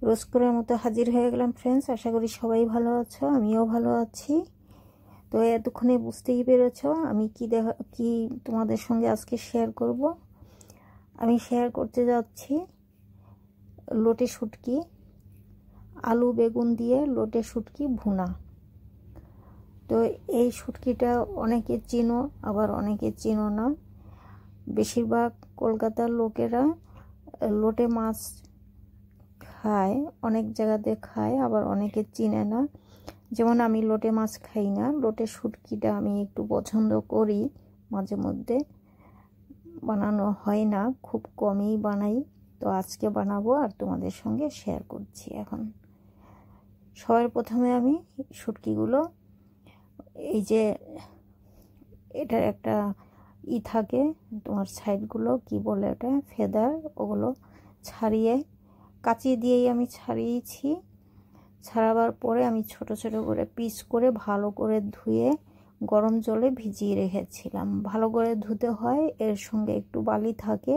রোজ করার মতো হাজির হয়ে গেলাম ফ্রেন্ডস। আশা করি সবাই ভালো আছো, আমিও ভালো আছি। তো এতক্ষণে বুঝতেই পেরেছো আমি কি তোমাদের সঙ্গে আজকে শেয়ার করব। আমি শেয়ার করতে যাচ্ছি লোটে শুটকি, আলু বেগুন দিয়ে লোটে শুটকি ভুনা। তো এই শুটকিটা অনেকে চিনো, আবার অনেকে চিনো না। বেশিরভাগ কলকাতার লোকেরা লোটে মাছ খায়, অনেক জায়গাতে খায়, আবার অনেকে চিনে না। যেমন আমি লোটে মাছ খাই না, লোটে শুটকিটা আমি একটু পছন্দ করি, মাঝে মধ্যে বানানো হয় না, খুব কমই বানাই। তো আজকে বানাবো আর তোমাদের সঙ্গে শেয়ার করছি। এখন সবার প্রথমে আমি শুটকিগুলো, এই যে এটার একটা থাকে তোমার সাইডগুলো কি বলে এটা, ফেদার, ওগুলো ছাড়িয়ে কাঁচি দিয়েই আমি ছাড়িয়েছি। ছাড়াবার পরে আমি ছোট ছোট করে পিস করে ভালো করে ধুয়ে গরম জলে ভিজিয়ে রেখেছিলাম। ভালো করে ধুতে হয়, এর সঙ্গে একটু বালি থাকে,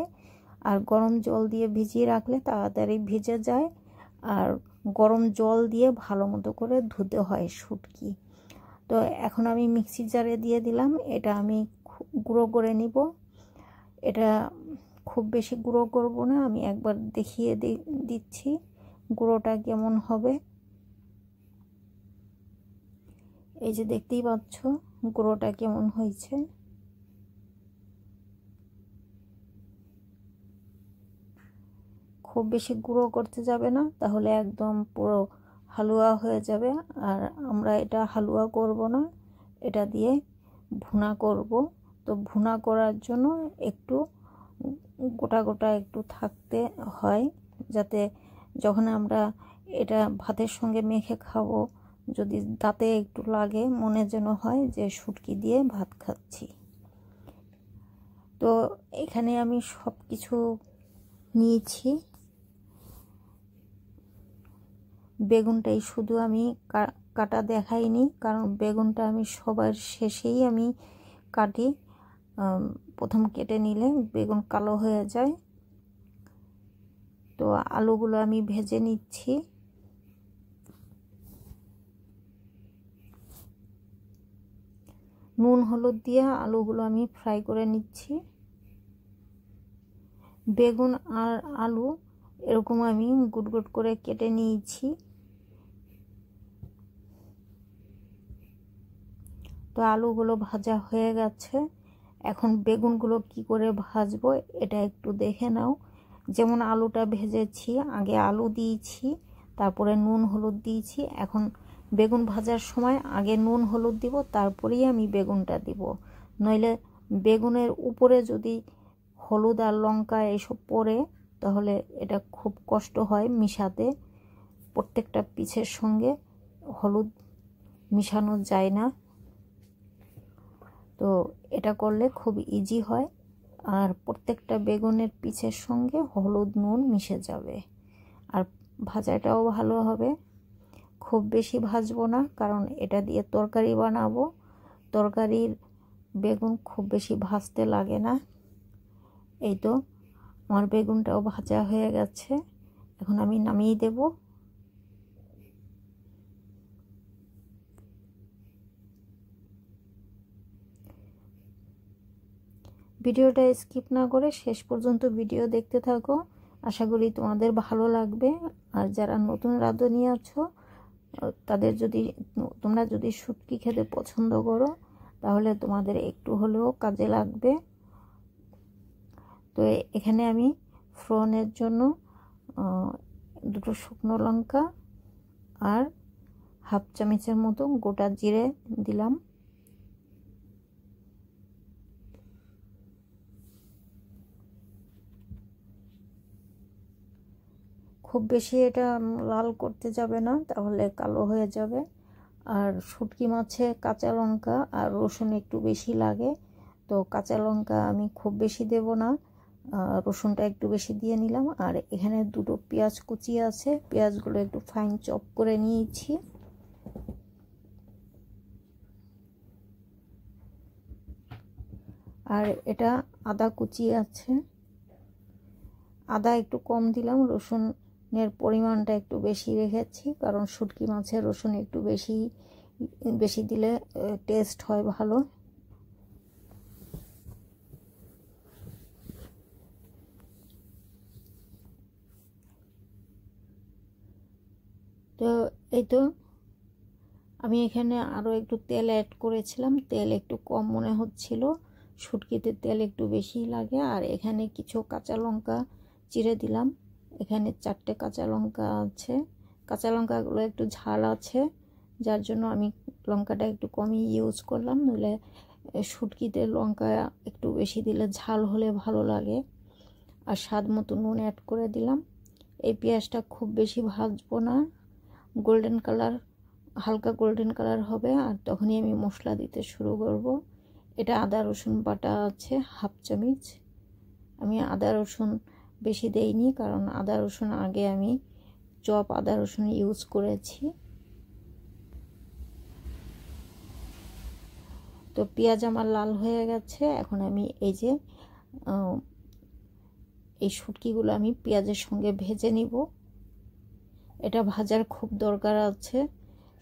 আর গরম জল দিয়ে ভিজিয়ে রাখলে তাড়াতাড়ি ভিজে যায়। আর গরম জল দিয়ে ভালো মতো করে ধুতে হয় শুটকি। তো এখন আমি মিক্সি জারে দিয়ে দিলাম, এটা আমি গুঁড়ো করে নিব। এটা খুব বেশি গুঁড়ো করব না, আমি একবার দেখিয়ে দিচ্ছি গুঁড়োটা কেমন হবে। এই যে দেখতেই পাচ্ছ গুঁড়োটা কেমন হয়েছে। খুব বেশি গুঁড়ো করতে যাবে না, তাহলে একদম পুরো হালুয়া হয়ে যাবে। আর আমরা এটা হালুয়া করব না, এটা দিয়ে ভুনা করব। তো ভুনা করার জন্য একটু গোটা গোটা একটু থাকতে হয়, যাতে যখন আমরা এটা ভাতের সঙ্গে মেখে খাবো, যদি দাঁতে একটু লাগে মনে যেন হয় যে শুটকি দিয়ে ভাত খাচ্ছি। তো এখানে আমি সব কিছু নিয়েছি। বেগুনটাই শুধু আমি কাটা দেখাইনি, কারণ বেগুনটা আমি সবার শেষেই আমি কাটি। প্রথম কেটে নিলে বেগুন কালো হয়ে যায়। তো আলুগুলো আমি ভেজে নিচ্ছি। নুন হলুদ দিয়ে আলুগুলো আমি ফ্রাই করে নিচ্ছি। বেগুন আর আলু এরকম আমি গুট গুট করে কেটে নিয়েছি। তো আলুগুলো ভাজা হয়ে গেছে। এখন বেগুনগুলো কি করে ভাজবো এটা একটু দেখে নাও। যেমন আলুটা ভেজেছি, আগে আলু দিয়েছি, তারপরে নুন হলুদ দিয়েছি। এখন বেগুন ভাজার সময় আগে নুন হলুদ দিব, তারপরেই আমি বেগুনটা দিব। নইলে বেগুনের উপরে যদি হলুদ আর লঙ্কা এসব পড়ে, তাহলে এটা খুব কষ্ট হয় মিশাতে। প্রত্যেকটা পিসের সঙ্গে হলুদ মিশানো যায় না। তো এটা করলে খুব ইজি হয়, আর প্রত্যেকটা বেগুনের পিসের সঙ্গে হলুদ নুন মিশে যাবে, আর ভাজাটাও ভালো হবে। খুব বেশি ভাজবো না, কারণ এটা দিয়ে তরকারি বানাবো। তরকারির বেগুন খুব বেশি ভাজতে লাগে না। এই তো আমার বেগুনটাও ভাজা হয়ে গেছে, এখন আমি নামিয়ে দেব। ভিডিওটা স্কিপ না করে শেষ পর্যন্ত ভিডিও দেখতে থাকো, আশা করি তোমাদের ভালো লাগবে। আর যারা নতুন রাঁধুনি আছো, তোমরা যদি শুটকি খেতে পছন্দ করো, তাহলে তোমাদের একটু হলেও কাজে লাগবে। তো এখানে আমি ফোড়নের জন্য দুটো শুকনো লঙ্কা আর হাফ চামচের মতো গোটা জিরে দিলাম। খুব বেশি এটা লাল করতে যাবে না, তাহলে কালো হয়ে যাবে। আর শুটকি মাছে কাঁচা লঙ্কা আর রসুন একটু বেশি লাগে, তো কাঁচা লঙ্কা আমি খুব বেশি দেব না, রসুনটা একটু বেশি দিয়ে নিলাম। আর এখানে দুটো পেঁয়াজ কুচি আছে, পেঁয়াজগুলো একটু ফাইন চপ করে নিয়েছি। আর এটা আদা কুচি আছে, আদা একটু কম দিলাম, রসুন রসুনের পরিমাণটা একটু বেশি রেখেছি, কারণ শুটকি মাছে রসুন একটু বেশি বেশি দিলে টেস্ট হয় ভালো। তো এই তো আমি এখানে আরও একটু তেল অ্যাড করেছিলাম, তেল একটু কম মনে হচ্ছিল, শুটকিতে তেল একটু বেশি লাগে। আর এখানে কিছু কাঁচা লঙ্কা চিড়ে দিলাম, এখানে 4টে কাঁচা লঙ্কা আছে, কাঁচা লঙ্কাগুলো একটু ঝাল আছে, যার জন্য আমি লঙ্কাটা একটু কমই ইউজ করলাম, নইলে শুটকিতে লঙ্কা একটু বেশি দিলে ঝাল হলে ভালো লাগে। আর স্বাদ মতো নুন অ্যাড করে দিলাম। এই পেঁয়াজটা খুব বেশি ভাজবো না, গোল্ডেন কালার, হালকা গোল্ডেন কালার হবে, আর তখনই আমি মশলা দিতে শুরু করব। এটা আদা রসুন বাটা আছে 1/2 চামচ। আমি আদা রসুন বেশি দেইনি, কারণ আদা রসুন আগে আমি চপ আদা রসুন ইউজ করেছি। তো পেঁয়াজ আমার লাল হয়ে গেছে, এখন আমি এই যে এই শুটকিগুলো আমি পেঁয়াজের সঙ্গে ভেজে নিব। এটা ভাজার খুব দরকার আছে,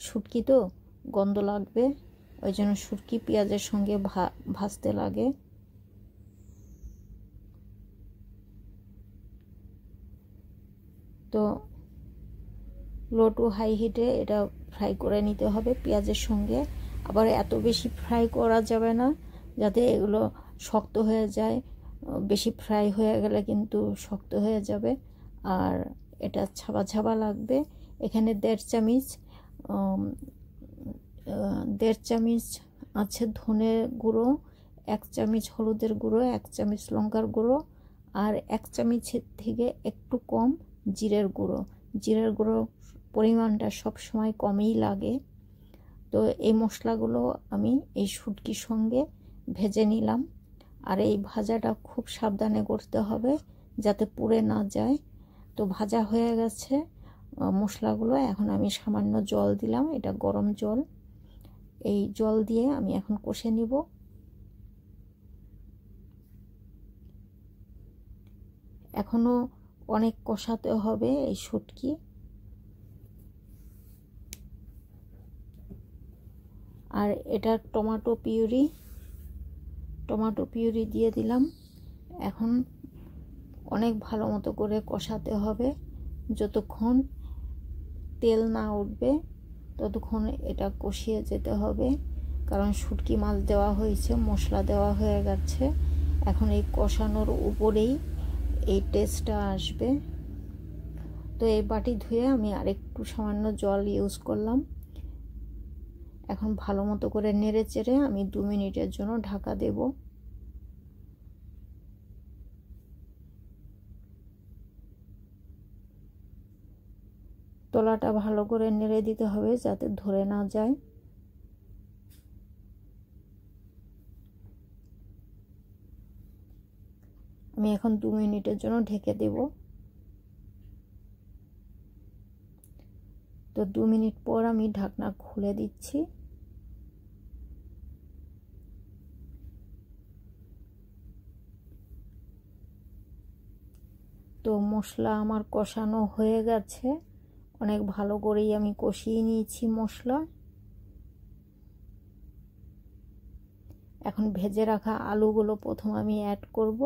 শুটকি তো গন্ধ লাগবে, ওই জন্য শুটকি পেঁয়াজের সঙ্গে ভাজতে লাগে। তো লো টু হাই হিটে এটা ফ্রাই করে নিতে হবে পেঁয়াজের সঙ্গে। আবার এত বেশি ফ্রাই করা যাবে না, যাতে এগুলো শক্ত হয়ে যায়, বেশি ফ্রাই হয়ে গেলে কিন্তু শক্ত হয়ে যাবে আর এটা ছাবা ছাবা লাগবে। এখানে 1.5 চামচ আছে ধনে গুঁড়ো, 1 চামচ হলুদের গুঁড়ো, 1 চামচ লঙ্কার গুঁড়ো, আর 1 চামচের থেকে একটু কম জিরের গুঁড়ো। জিরের গুঁড়ো পরিমাণটা সব সময় কমই লাগে। তো এই মশলাগুলো আমি এই শুটকির সঙ্গে ভেজে নিলাম। আর এই ভাজাটা খুব সাবধানে করতে হবে যাতে পুড়ে না যায়। তো ভাজা হয়ে গেছে মশলাগুলো, এখন আমি সামান্য জল দিলাম, এটা গরম জল। এই জল দিয়ে আমি এখন কষে নিব। এখনো অনেক কষাতে হবে এই শুটকি। আর এটা টমেটো পিউরি দিয়ে দিলাম। এখন অনেক ভালো মতো করে কষাতে হবে, যতক্ষণ তেল না উঠবে ততক্ষণ এটা কষিয়ে যেতে হবে, কারণ শুটকি মাছ দেওয়া হয়েছে, মশলা দেওয়া হয়ে গেছে, এখন এই কষানোর উপরেই এই টেস্টটা আসবে। তো এই বাটি ধুয়ে আমি আরেকটু সামান্য জল ইউজ করলাম। এখন ভালো মতো করে নেড়ে চেড়ে আমি 2 মিনিটের জন্য ঢাকা দেব। তলাটা ভালো করে নেড়ে দিতে হবে যাতে ধরে না যায়। আমি এখন 2 মিনিটের জন্য ঢেকে দেব। তো 2 মিনিট পর আমি ঢাকনা খুলে দিচ্ছি। তো মশলা আমার কষানো হয়ে গেছে, অনেক ভালো করেই আমি কষিয়ে নিয়েছি মশলা। এখন ভেজে রাখা আলুগুলো প্রথম আমি অ্যাড করব।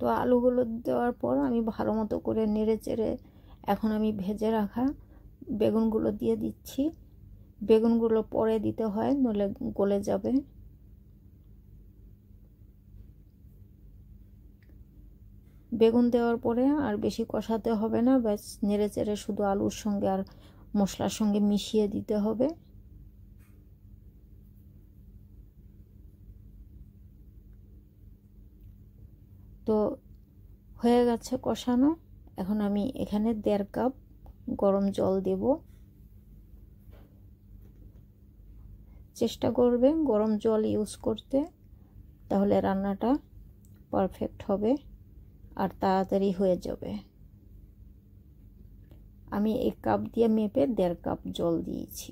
তো আলুগুলো দেওয়ার পর আমি ভালো মতো করে নেড়ে চেড়ে এখন আমি ভেজে রাখা বেগুনগুলো দিয়ে দিচ্ছি। বেগুনগুলো পরে দিতে হয়, নইলে গলে যাবে। বেগুন দেওয়ার পরে আর বেশি কষাতে হবে না, ব্যাস নেড়ে চেড়ে শুধু আলুর সঙ্গে আর মশলার সঙ্গে মিশিয়ে দিতে হবে। তো হয়ে গেছে কষানো। এখন আমি এখানে 1.5 কাপ গরম জল দেব। চেষ্টা করবে গরম জল ইউজ করতে, তাহলে রান্নাটা পারফেক্ট হবে আর তাড়াতাড়ি হয়ে যাবে। আমি 1 কাপ দিয়ে মেপে 1.5 কাপ জল দিয়েছি।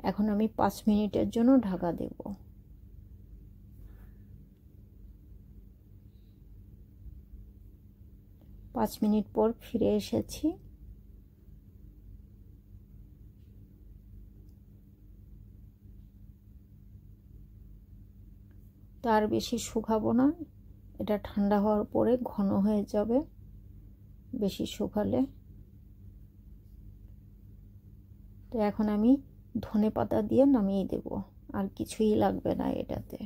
এখন আমি 5 মিনিটের জন্য ঢাকা দেব। 5 মিনিট পর ফিরে এসেছি। তার বেশি শুকাবো না, এটা ঠান্ডা হওয়ার পরে ঘন হয়ে যাবে বেশি শুকালে। তো এখন আমি ধনেপাতা দিয়ে নামিয়ে দেব, আর কিছুই লাগবে না এটাতে।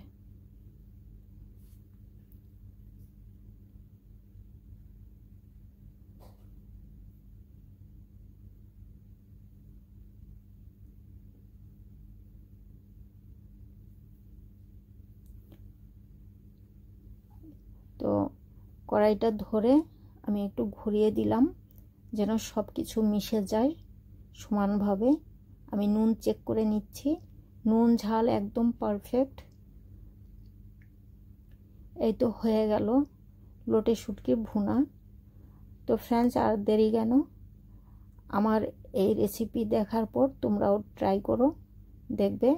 তো কড়াইটা ধরে আমি একটু ঘুরিয়ে দিলাম যেন সব কিছু মিশে যায় সমানভাবে। আমি নুন চেক করে নিচ্ছি, নুন ঝাল একদম পারফেক্ট। এই তো হয়ে গেল লোটে শুটকির ভুনা। তো ফ্রেন্ডস, আর দেরি কেন, আমার এই রেসিপি দেখার পর তোমরাও ট্রাই করো, দেখবে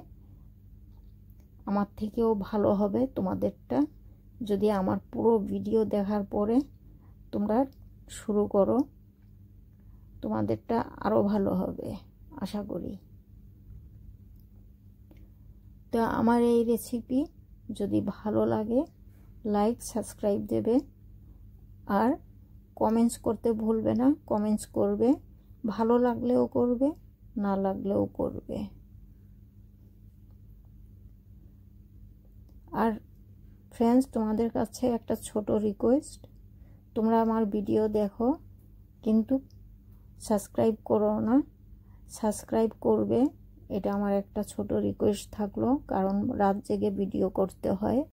আমার থেকেও ভালো হবে তোমাদেরটা। যদি আমার পুরো ভিডিও দেখার পরে তোমরা শুরু করো, তোমাদেরটা আরও ভালো হবে আশা করি। তো আমার এই রেসিপি যদি ভালো লাগে লাইক সাবস্ক্রাইব দেবে, আর কমেন্টস করতে ভুলবে না। কমেন্টস করবে, ভালো লাগলেও করবে, না লাগলেও করবে। আর ফ্রেন্ডস, তোমাদের কাছে একটা ছোট রিকোয়েস্ট, তোমরা আমার ভিডিও দেখো কিন্তু সাবস্ক্রাইব করো না। সাবস্ক্রাইব করবে, এটা আমার একটা ছোট রিকোয়েস্ট থাকলো, কারণ রাত জেগে ভিডিও করতে হয়।